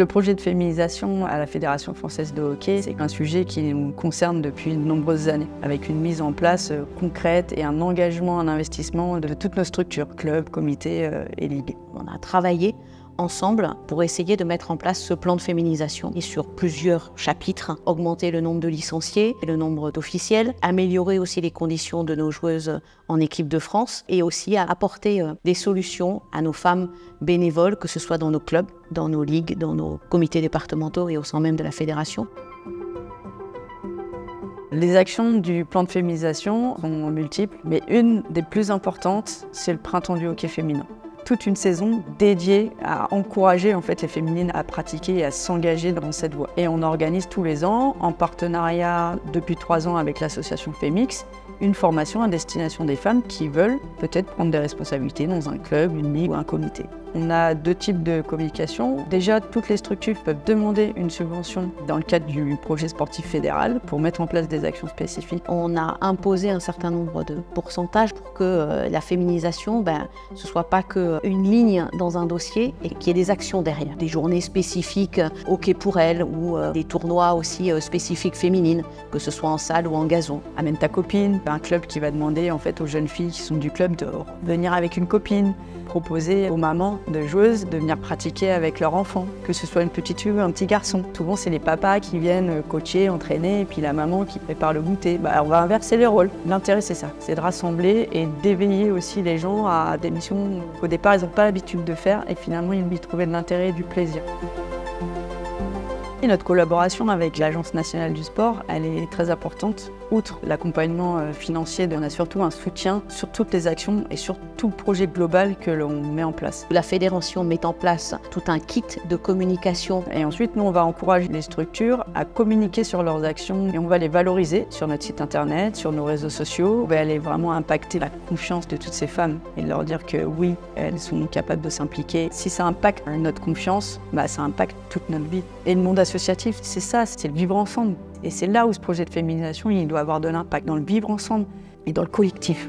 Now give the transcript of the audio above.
le projet de féminisation à la Fédération française de hockey, c'est un sujet qui nous concerne depuis de nombreuses années, avec une mise en place concrète et un engagement, un investissement de toutes nos structures, clubs, comités et ligues. On a travaillé ensemble pour essayer de mettre en place ce plan de féminisation et sur plusieurs chapitres, augmenter le nombre de licenciés, le nombre d'officiels, améliorer aussi les conditions de nos joueuses en équipe de France et aussi à apporter des solutions à nos femmes bénévoles, que ce soit dans nos clubs, dans nos ligues, dans nos comités départementaux et au sein même de la fédération. Les actions du plan de féminisation sont multiples, mais une des plus importantes, c'est le printemps du hockey féminin. Toute une saison dédiée à encourager en fait les féminines à pratiquer et à s'engager dans cette voie. Et on organise tous les ans, en partenariat depuis 3 ans avec l'association Femix, une formation à destination des femmes qui veulent peut-être prendre des responsabilités dans un club, une ligue ou un comité. On a 2 types de communication. Déjà, toutes les structures peuvent demander une subvention dans le cadre du projet sportif fédéral pour mettre en place des actions spécifiques. On a imposé un certain nombre de pourcentages pour que la féminisation, ce soit pas qu'une ligne dans un dossier et qu'il y ait des actions derrière. Des journées spécifiques hockey pour elles ou des tournois aussi spécifiques féminines, que ce soit en salle ou en gazon. Amène ta copine, un club qui va demander en fait aux jeunes filles qui sont du club de venir avec une copine, proposer aux mamans de joueuses de venir pratiquer avec leurs enfants, que ce soit une petite fille ou un petit garçon. Souvent c'est les papas qui viennent coacher, entraîner et puis la maman qui prépare le goûter. On va inverser les rôles. L'intérêt c'est ça, c'est de rassembler et d'éveiller aussi les gens à des missions qu'au départ ils n'ont pas l'habitude de faire et finalement ils y trouver de l'intérêt et du plaisir. Et notre collaboration avec l'Agence nationale du sport, elle est très importante. Outre l'accompagnement financier, on a surtout un soutien sur toutes les actions et sur tout le projet global que l'on met en place. La fédération met en place tout un kit de communication. Et ensuite, nous, on va encourager les structures à communiquer sur leurs actions et on va les valoriser sur notre site internet, sur nos réseaux sociaux. On va aller vraiment impacter la confiance de toutes ces femmes et leur dire que oui, elles sont capables de s'impliquer. Si ça impacte notre confiance, ça impacte toute notre vie. Et le monde associatif, c'est ça, c'est le vivre ensemble. Et c'est là où ce projet de féminisation, il doit avoir de l'impact, dans le vivre ensemble et dans le collectif.